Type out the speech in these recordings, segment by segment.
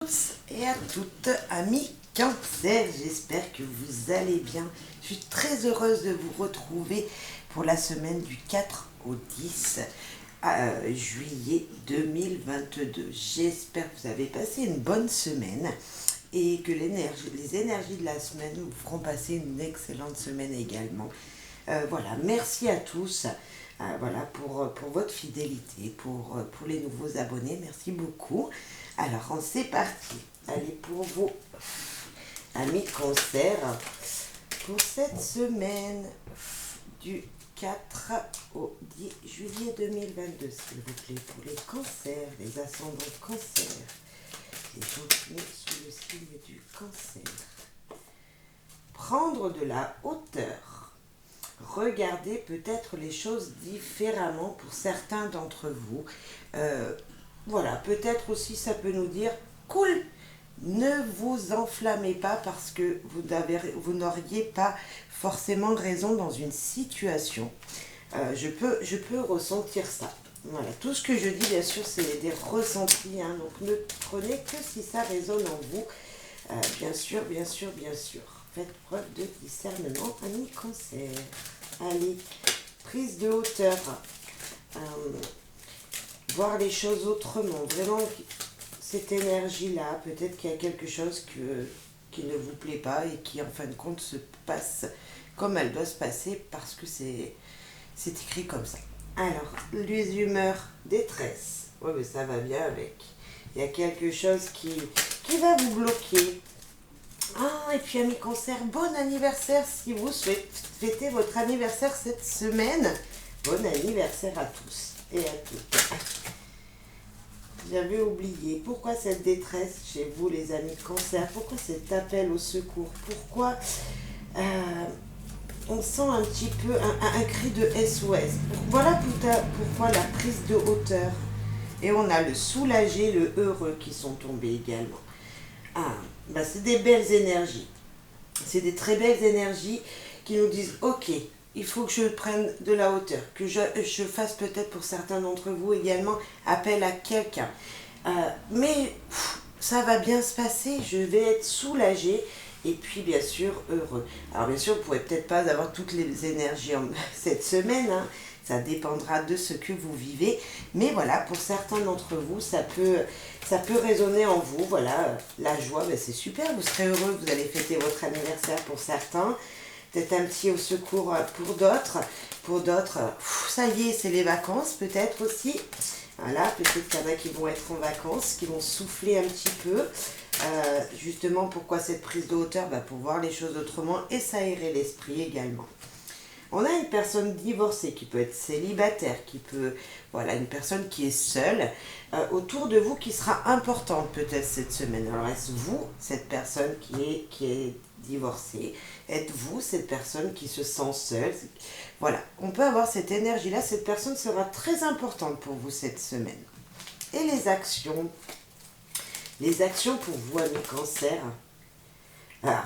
Tous et à toutes, amis Cancer, j'espère que vous allez bien. Je suis très heureuse de vous retrouver pour la semaine du 4 au 10 juillet 2022. J'espère que vous avez passé une bonne semaine et que les énergies de la semaine vous feront passer une excellente semaine également. Voilà, merci à tous. Voilà, pour votre fidélité, pour les nouveaux abonnés, merci beaucoup. Alors, c'est parti. Allez, pour vos amis cancer, pour cette semaine du 4 au 10 juillet 2022, s'il vous plaît, pour les cancers, les ascendants cancer, les gens nés sous le signe du cancer. Prendre de la hauteur. Regardez peut-être les choses différemment pour certains d'entre vous. Voilà, peut-être aussi ça peut nous dire, cool, ne vous enflammez pas parce que vous n'auriez pas forcément raison dans une situation. Je peux ressentir ça. Voilà, tout ce que je dis, bien sûr, c'est des ressentis, hein, donc ne prenez que si ça résonne en vous. Bien sûr, bien sûr, bien sûr. Faites preuve de discernement, amis cancer. Allez, prise de hauteur. Voir les choses autrement. Vraiment, cette énergie-là, peut-être qu'il y a quelque chose qui ne vous plaît pas et qui, en fin de compte, se passe comme elle doit se passer parce que c'est écrit comme ça. Alors, les humeurs, détresse. Oui, mais ça va bien avec. Il y a quelque chose qui va vous bloquer. Ah, et puis, amis cancer, bon anniversaire si vous fêtez votre anniversaire cette semaine. Bon anniversaire à tous et à toutes. J'avais oublié. Pourquoi cette détresse chez vous, les amis de cancer? Pourquoi cet appel au secours? Pourquoi on sent un petit peu un cri de SOS? Voilà pourquoi la prise de hauteur. Et on a le soulagé, le heureux qui sont tombés également. C'est des belles énergies. C'est des très belles énergies qui nous disent, ok, il faut que je prenne de la hauteur, que je fasse peut-être pour certains d'entre vous également appel à quelqu'un. Mais ça va bien se passer, je vais être soulagée et puis bien sûr heureux. Alors bien sûr, vous ne pourrez peut-être pas avoir toutes les énergies cette semaine, hein. Ça dépendra de ce que vous vivez. Mais voilà, pour certains d'entre vous, ça peut résonner en vous. Voilà, la joie, c'est super, vous serez heureux, vous allez fêter votre anniversaire pour certains. Peut-être un petit au secours pour d'autres. Pour d'autres, ça y est, c'est les vacances peut-être aussi. Voilà, peut-être qu'il y en a qui vont être en vacances, qui vont souffler un petit peu. Justement, pourquoi cette prise de hauteur? Pour voir les choses autrement et s'aérer l'esprit également. On a une personne divorcée qui peut être célibataire, voilà, une personne qui est seule autour de vous qui sera importante peut-être cette semaine. Alors est-ce vous, cette personne qui est divorcée? Êtes-vous cette personne qui se sent seule? Voilà, on peut avoir cette énergie-là, cette personne sera très importante pour vous cette semaine. Et les actions pour vous, amis cancer,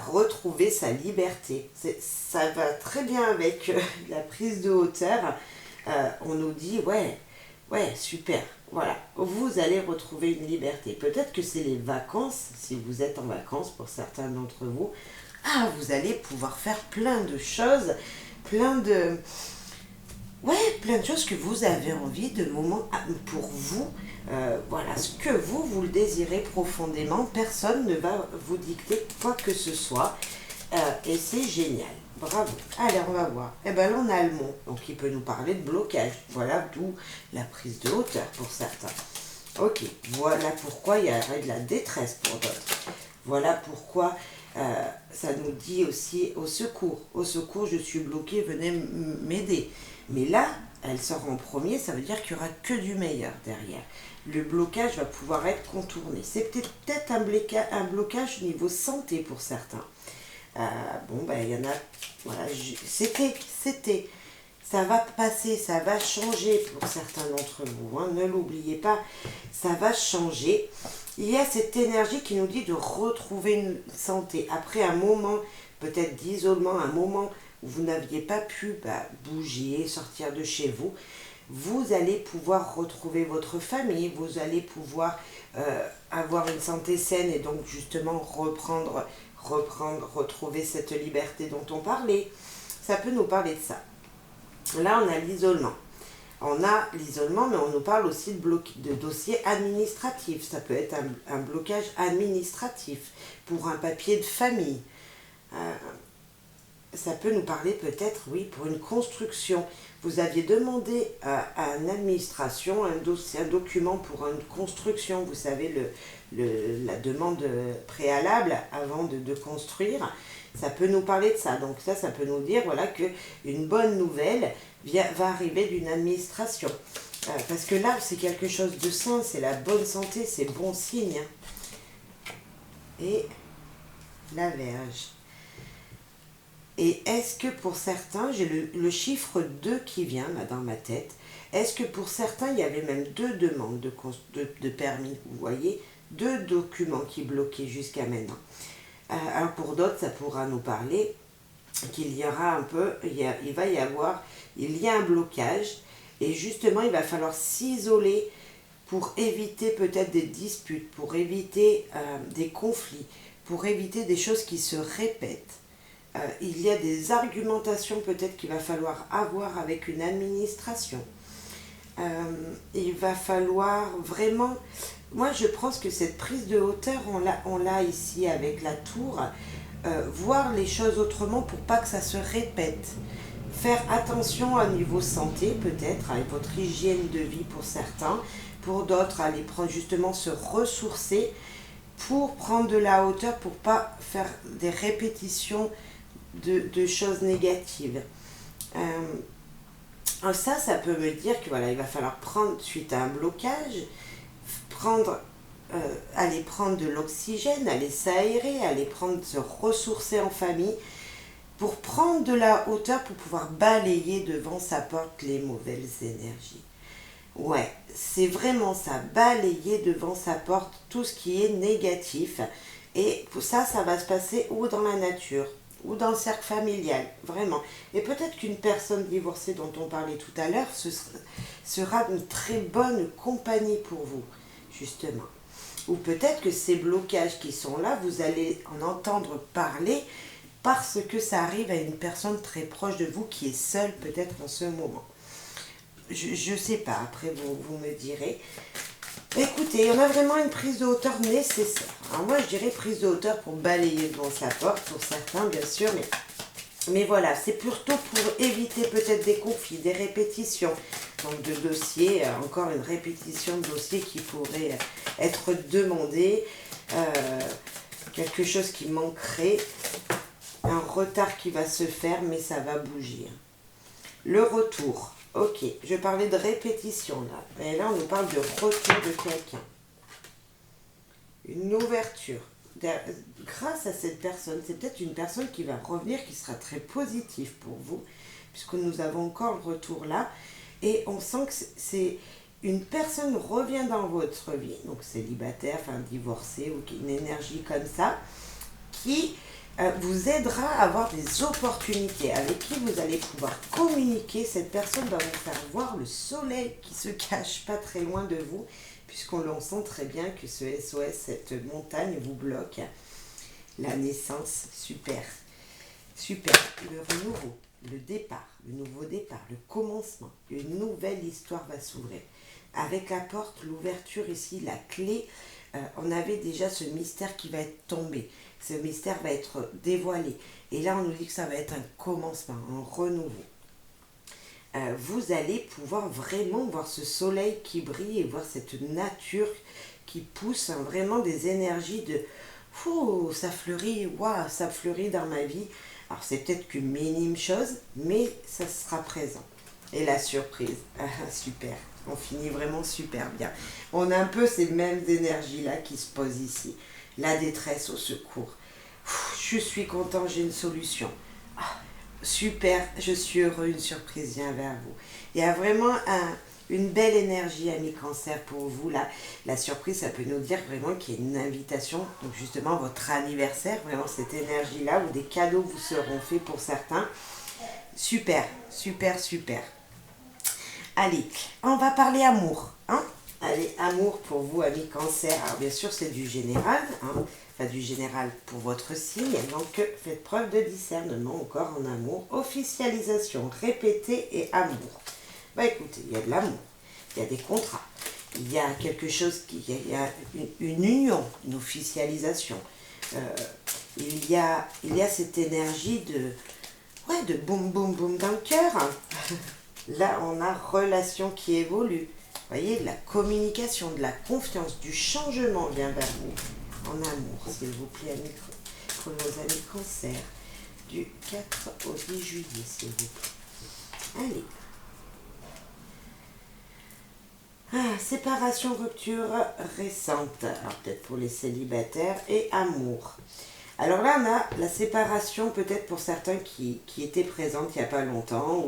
retrouver sa liberté. Ça va très bien avec la prise de hauteur. On nous dit, ouais, super, voilà, vous allez retrouver une liberté. Peut-être que c'est les vacances, si vous êtes en vacances pour certains d'entre vous. Vous allez pouvoir faire plein de choses, plein de choses que vous avez envie, de moments pour vous. Voilà, ce que vous le désirez profondément, personne ne va vous dicter quoi que ce soit. Et c'est génial. Bravo. Allez, on va voir. Là, on a le mot. Donc, il peut nous parler de blocage. Voilà, d'où la prise de hauteur pour certains. Ok, voilà pourquoi il y a de la détresse pour d'autres. Voilà pourquoi ça nous dit aussi au secours. Au secours, je suis bloqué, venez m'aider. Mais là, elle sort en premier, ça veut dire qu'il n'y aura que du meilleur derrière. Le blocage va pouvoir être contourné. C'est peut-être un blocage au niveau santé pour certains. Il y en a, voilà, c'était. Ça va passer, ça va changer pour certains d'entre vous. Hein, ne l'oubliez pas, ça va changer. Il y a cette énergie qui nous dit de retrouver une santé. Après un moment, peut-être d'isolement, un moment où vous n'aviez pas pu bouger, sortir de chez vous, vous allez pouvoir retrouver votre famille, vous allez pouvoir avoir une santé saine et donc justement retrouver cette liberté dont on parlait. Ça peut nous parler de ça. Là, on a l'isolement. On a l'isolement, mais on nous parle aussi de dossiers administratifs. Ça peut être un blocage administratif pour un papier de famille. Ça peut nous parler peut-être, oui, pour une construction. Vous aviez demandé à une administration un document pour une construction. Vous savez, la demande préalable avant de construire. Ça peut nous parler de ça. Donc ça peut nous dire voilà, qu'une bonne nouvelle va arriver d'une administration. Parce que là, c'est quelque chose de sain, c'est la bonne santé, c'est bon signe. Et la Vierge. Et est-ce que pour certains, j'ai le chiffre 2 qui vient là dans ma tête, est-ce que pour certains, il y avait même 2 demandes de permis, vous voyez, 2 documents qui bloquaient jusqu'à maintenant. Alors pour d'autres, ça pourra nous parler qu'il y aura il y a un blocage et justement il va falloir s'isoler pour éviter peut-être des disputes, pour éviter des conflits, pour éviter des choses qui se répètent. Il y a des argumentations peut-être qu'il va falloir avoir avec une administration. Il va falloir vraiment... Moi, je pense que cette prise de hauteur, on l'a ici avec la tour. Voir les choses autrement pour pas que ça se répète. Faire attention au niveau santé, peut-être, avec votre hygiène de vie pour certains. Pour d'autres, aller justement se ressourcer pour prendre de la hauteur, pour pas faire des répétitions de choses négatives. Ça peut me dire que voilà, il va falloir prendre, suite à un blocage, aller prendre de l'oxygène, aller s'aérer, se ressourcer en famille, pour prendre de la hauteur, pour pouvoir balayer devant sa porte les mauvaises énergies. Ouais, c'est vraiment ça, balayer devant sa porte tout ce qui est négatif. Et ça va se passer ou dans la nature, ou dans le cercle familial, vraiment. Et peut-être qu'une personne divorcée dont on parlait tout à l'heure, sera une très bonne compagnie pour vous, justement. Ou peut-être que ces blocages qui sont là, vous allez en entendre parler parce que ça arrive à une personne très proche de vous qui est seule peut-être en ce moment. Je ne sais pas, après vous me direz. Écoutez, on a vraiment une prise de hauteur nécessaire. Alors moi, je dirais prise de hauteur pour balayer devant sa porte, pour certains, bien sûr, mais voilà, c'est plutôt pour éviter peut-être des conflits, des répétitions. Donc de dossiers, encore une répétition de dossiers qui pourrait être demandé, quelque chose qui manquerait, un retard qui va se faire, mais ça va bouger. Le retour. Ok, je parlais de répétition là. Et là, on nous parle de retour de quelqu'un. Une ouverture. Grâce à cette personne, c'est peut-être une personne qui va revenir, qui sera très positive pour vous, puisque nous avons encore le retour là. Et on sent que c'est une personne revient dans votre vie, donc célibataire, enfin divorcé, ou une énergie comme ça, qui vous aidera à avoir des opportunités, avec qui vous allez pouvoir communiquer. Cette personne va vous faire voir le soleil qui se cache pas très loin de vous, puisqu'on sent très bien que ce SOS, cette montagne vous bloque. La naissance, super. Super. Le renouveau, le départ, le nouveau départ, le commencement. Une nouvelle histoire va s'ouvrir. Avec la porte, l'ouverture ici, la clé, on avait déjà ce mystère qui va être tombé. Ce mystère va être dévoilé. Et là, on nous dit que ça va être un commencement, un renouveau. Vous allez pouvoir vraiment voir ce soleil qui brille et voir cette nature qui pousse, hein, vraiment des énergies de « Ouh, ça fleurit, waouh, ça fleurit dans ma vie ». Alors, c'est peut-être qu'une minime chose, mais ça sera présent. Et la surprise, super. On finit vraiment super bien. On a un peu ces mêmes énergies-là qui se posent ici. La détresse au secours. Je suis content, j'ai une solution. Super, je suis heureux, une surprise vient vers vous. Il y a vraiment une belle énergie, ami Cancer, pour vous. Là. La surprise, ça peut nous dire vraiment qu'il y a une invitation, donc justement votre anniversaire, vraiment cette énergie-là, où des cadeaux vous seront faits pour certains. Super, super, super. Allez, on va parler amour. Hein? Allez, amour pour vous, amis cancer. Alors bien sûr, c'est du général. Hein? Enfin, du général pour votre signe. Donc, faites preuve de discernement encore en amour. Officialisation, répétée et amour. Bah écoutez, il y a de l'amour. Il y a des contrats. Il y a quelque chose il y a une union, une officialisation. Euh, il y a cette énergie de boum boum boum dans le cœur. Là, on a relation qui évolue. Vous voyez, de la communication, de la confiance, du changement vient vers vous. En amour, s'il vous plaît, amis, pour nos amis cancer. Du 4 au 10 juillet, s'il vous plaît. Allez. Ah, séparation, rupture récente. Alors peut-être pour les célibataires et amour. Alors là, on a la séparation peut-être pour certains qui étaient présentes il n'y a pas longtemps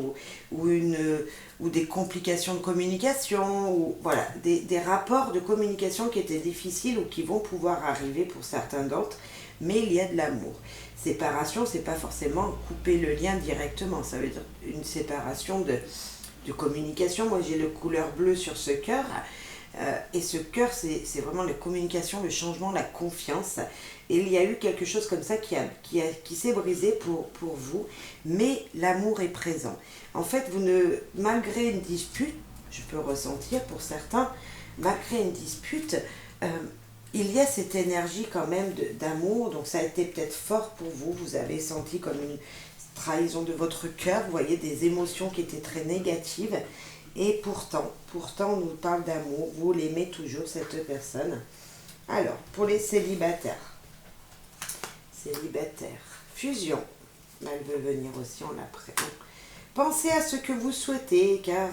ou des complications de communication ou voilà, des rapports de communication qui étaient difficiles ou qui vont pouvoir arriver pour certains d'entre, mais il y a de l'amour. Séparation, c'est pas forcément couper le lien directement, ça veut dire une séparation de communication. Moi, j'ai le couleur bleue sur ce cœur. Et ce cœur, c'est vraiment la communication, le changement, la confiance. Et il y a eu quelque chose comme ça qui s'est brisé pour vous, mais l'amour est présent. En fait, malgré une dispute, je peux ressentir pour certains, malgré une dispute, il y a cette énergie quand même d'amour. Donc ça a été peut-être fort pour vous. Vous avez senti comme une trahison de votre cœur. Vous voyez des émotions qui étaient très négatives. Et pourtant, on nous parle d'amour. Vous l'aimez toujours, cette personne. Alors, pour les célibataires. Fusion. Elle veut venir aussi, on l'apprend. Pensez à ce que vous souhaitez, car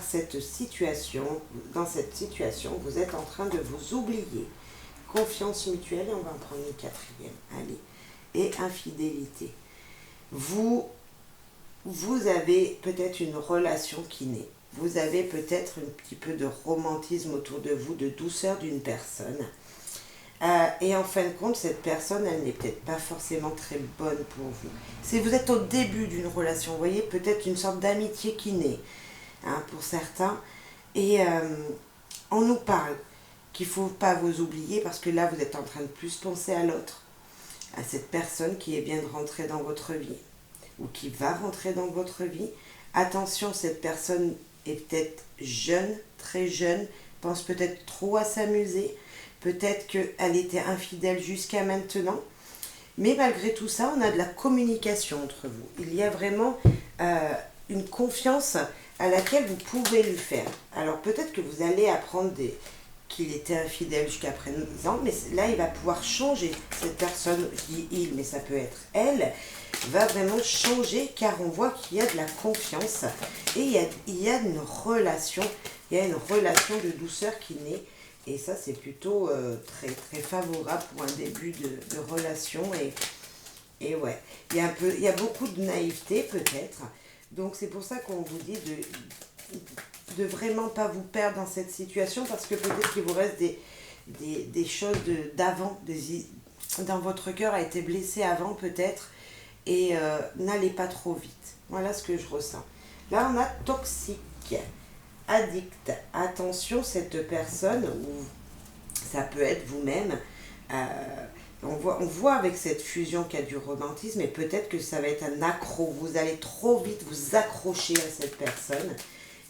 dans cette situation, vous êtes en train de vous oublier. Confiance mutuelle, et on va en prendre une quatrième. Allez. Et infidélité. Vous avez peut-être une relation qui naît. Vous avez peut-être un petit peu de romantisme autour de vous, de douceur d'une personne. Et en fin de compte, cette personne, elle n'est peut-être pas forcément très bonne pour vous. Si vous êtes au début d'une relation, vous voyez, peut-être une sorte d'amitié qui naît, hein, pour certains. Et on nous parle qu'il ne faut pas vous oublier parce que là, vous êtes en train de plus penser à l'autre, à cette personne qui vient de rentrer dans votre vie ou qui va rentrer dans votre vie. Attention, cette personne est peut-être jeune, très jeune, pense peut-être trop à s'amuser, peut-être qu'elle était infidèle jusqu'à maintenant, mais malgré tout ça, on a de la communication entre vous. Il y a vraiment une confiance à laquelle vous pouvez lui faire. Alors peut-être que vous allez apprendre qu'il était infidèle jusqu'à présent, mais là, il va pouvoir changer. Cette personne, je dis il, mais ça peut être elle, va vraiment changer car on voit qu'il y a de la confiance et il y a une relation, de douceur qui naît. Et ça, c'est plutôt très, très favorable pour un début de relation. Et ouais, il y a beaucoup de naïveté peut-être. Donc c'est pour ça qu'on vous dit de vraiment pas vous perdre dans cette situation parce que peut-être qu'il vous reste des choses d'avant, dans votre cœur a été blessé avant peut-être. Et n'allez pas trop vite. Voilà ce que je ressens. Là, on a toxique, addict. Attention, cette personne, ou ça peut être vous-même, on voit avec cette fusion qu'il y a du romantisme, et peut-être que ça va être un accro. Vous allez trop vite vous accrocher à cette personne.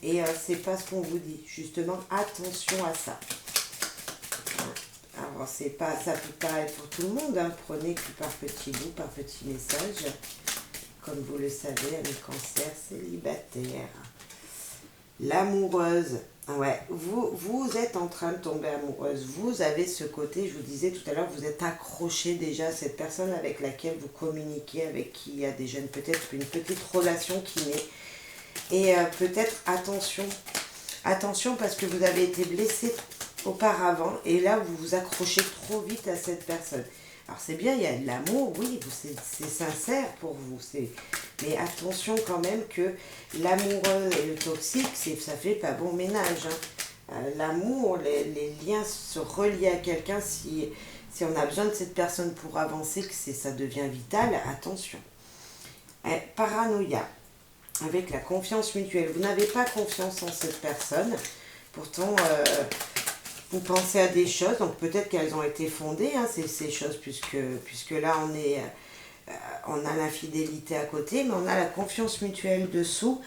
Et c'est pas ce qu'on vous dit. Justement, attention à ça. Alors, ça peut pas être pour tout le monde, hein. Prenez que par petits bouts, par petits messages. Comme vous le savez, amis cancer célibataire. L'amoureuse. Ouais, vous êtes en train de tomber amoureuse. Vous avez ce côté, je vous disais tout à l'heure, vous êtes accroché déjà à cette personne avec laquelle vous communiquez, avec qui il y a déjà peut-être une petite relation qui naît. Et peut-être attention parce que vous avez été blessé auparavant et là vous vous accrochez trop vite à cette personne. Alors c'est bien, il y a de l'amour, oui, c'est sincère pour vous, mais attention quand même que l'amoureux et le toxique, ça fait pas bon ménage. Hein. L'amour, les liens, se relier à quelqu'un, si on a besoin de cette personne pour avancer, que ça devient vital, attention. Paranoïa. avec la confiance mutuelle. Vous n'avez pas confiance en cette personne. Pourtant, vous pensez à des choses. Donc peut-être qu'elles ont été fondées, hein, ces choses, puisque là, on a l'infidélité à côté, mais on a la confiance mutuelle dessous.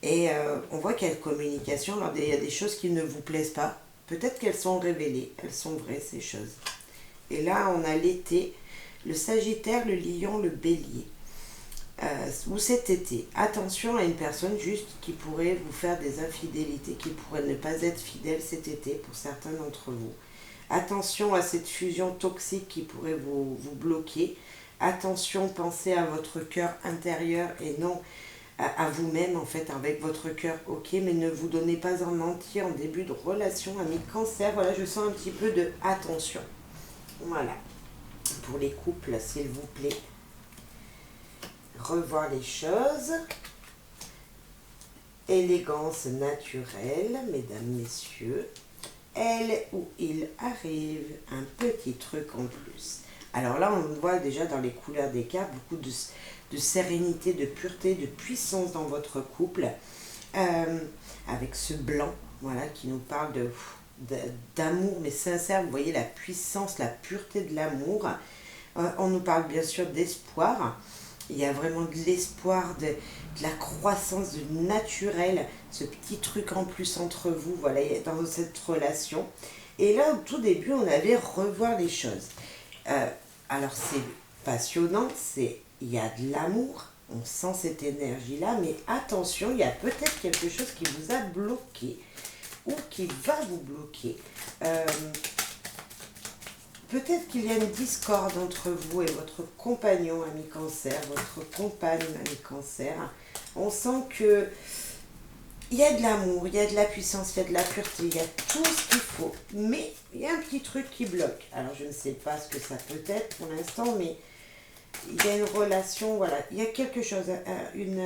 Et on voit qu'il y a une communication. Alors, il y a des choses qui ne vous plaisent pas. Peut-être qu'elles sont révélées. Elles sont vraies, ces choses. Et là, on a l'été, le Sagittaire, le Lion, le Bélier. Ou cet été, attention à une personne juste qui pourrait vous faire des infidélités, qui pourrait ne pas être fidèle cet été pour certains d'entre vous. Attention à cette fusion toxique qui pourrait vous bloquer. Attention, pensez à votre cœur intérieur et non à vous-même, en fait, avec votre cœur, ok, mais ne vous donnez pas un entier en début de relation, ami Cancer. Voilà, je sens un petit peu de attention. Voilà, pour les couples, s'il vous plaît. Revoir les choses. Élégance naturelle, mesdames, messieurs. Elle ou il arrive, un petit truc en plus. Alors là, on voit déjà dans les couleurs des cartes beaucoup de sérénité, de pureté, de puissance dans votre couple. Avec ce blanc, voilà, qui nous parle d'amour, mais sincère. Vous voyez la puissance, la pureté de l'amour. On nous parle bien sûr d'espoir. Il y a vraiment de l'espoir, de la croissance, du naturel, ce petit truc en plus entre vous, voilà, dans cette relation. Et là, au tout début, on avait revoir les choses. Alors, c'est passionnant, il y a de l'amour, on sent cette énergie-là, mais attention, il y a peut-être quelque chose qui vous a bloqué ou qui va vous bloquer. Peut-être qu'il y a une discorde entre vous et votre compagnon, ami Cancer, votre compagne, ami Cancer. On sent que il y a de l'amour, il y a de la puissance, il y a de la pureté, il y a tout ce qu'il faut. Mais il y a un petit truc qui bloque. Alors, je ne sais pas ce que ça peut être pour l'instant, mais il y a une relation, voilà. Il y a quelque chose, il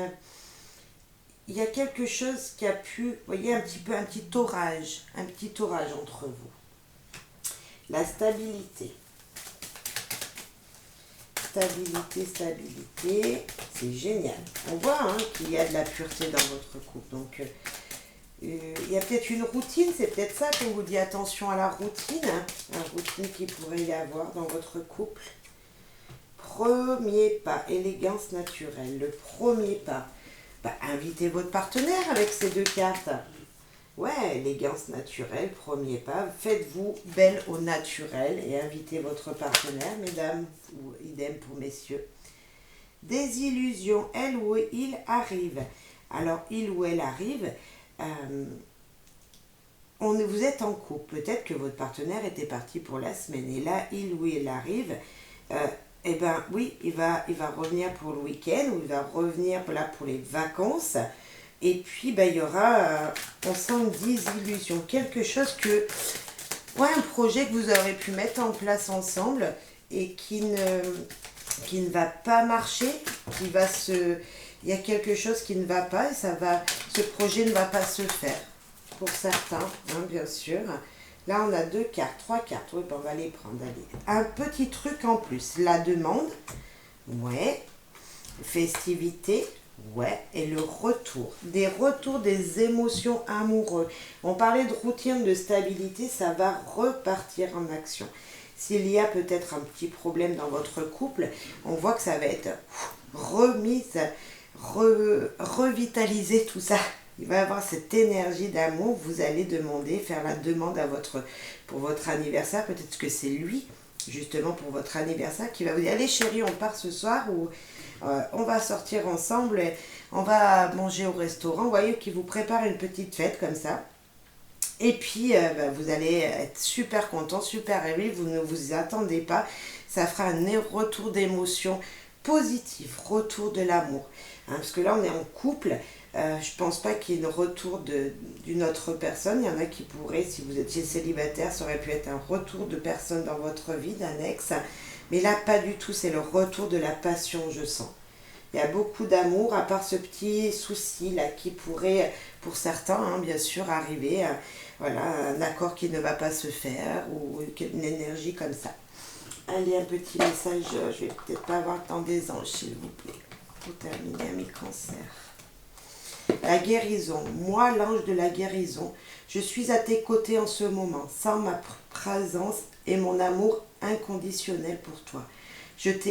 y a quelque chose qui a pu, vous voyez, un petit orage entre vous. La stabilité. Stabilité, c'est génial. On voit qu'il y a de la pureté dans votre couple. Donc, il y a peut-être une routine, c'est peut-être ça qu'on vous dit attention à la routine. La routine qu'il pourrait y avoir dans votre couple. Premier pas, élégance naturelle. Le premier pas, invitez votre partenaire avec ces deux cartes. Ouais, élégance naturelle, premier pas. Faites-vous belle au naturel et invitez votre partenaire, mesdames, ou idem pour messieurs. Désillusion, elle ou il arrive. Alors, il ou elle arrive, vous êtes en couple. Peut-être que votre partenaire était parti pour la semaine. Et là, il ou elle arrive. Eh bien, oui, il va revenir pour le week-end ou il va revenir là pour les vacances. Et puis, il y aura, on sent une désillusion, quelque chose un projet que vous aurez pu mettre en place ensemble et qui ne va pas marcher, il y a quelque chose qui ne va pas et ce projet ne va pas se faire. Pour certains, bien sûr. Là, on a 2 cartes, 3 cartes, oui, on va les prendre, allez. Un petit truc en plus, la demande, ouais, festivité, ouais, et le retour. Des retours des émotions amoureuses. On parlait de routine, de stabilité, ça va repartir en action. S'il y a peut-être un petit problème dans votre couple, on voit que ça va être revitaliser tout ça. Il va y avoir cette énergie d'amour. Vous allez faire la demande pour votre anniversaire. Peut-être que c'est lui, justement pour votre anniversaire, qui va vous dire « Allez chérie, on part ce soir » ou on va sortir ensemble, et on va manger au restaurant. Vous voyez qu'il vous prépare une petite fête comme ça. Et puis, vous allez être super content, super ému. Vous ne vous y attendez pas. Ça fera un retour d'émotion positif, retour de l'amour. Parce que là, on est en couple. Je pense pas qu'il y ait un retour d'une autre personne. Il y en a qui pourraient, si vous étiez célibataire, ça aurait pu être un retour de personne dans votre vie, d'un ex. Mais là, pas du tout. C'est le retour de la passion, je sens. Il y a beaucoup d'amour, à part ce petit souci là qui pourrait, pour certains, bien sûr, arriver. Voilà, un accord qui ne va pas se faire ou une énergie comme ça. Allez, un petit message. Je vais peut-être pas avoir le temps des anges, s'il vous plaît. Pour terminer, mes cancers. La guérison. Moi, l'ange de la guérison, je suis à tes côtés en ce moment, sans ma présence et mon amour inconditionnel pour toi. Je t'ai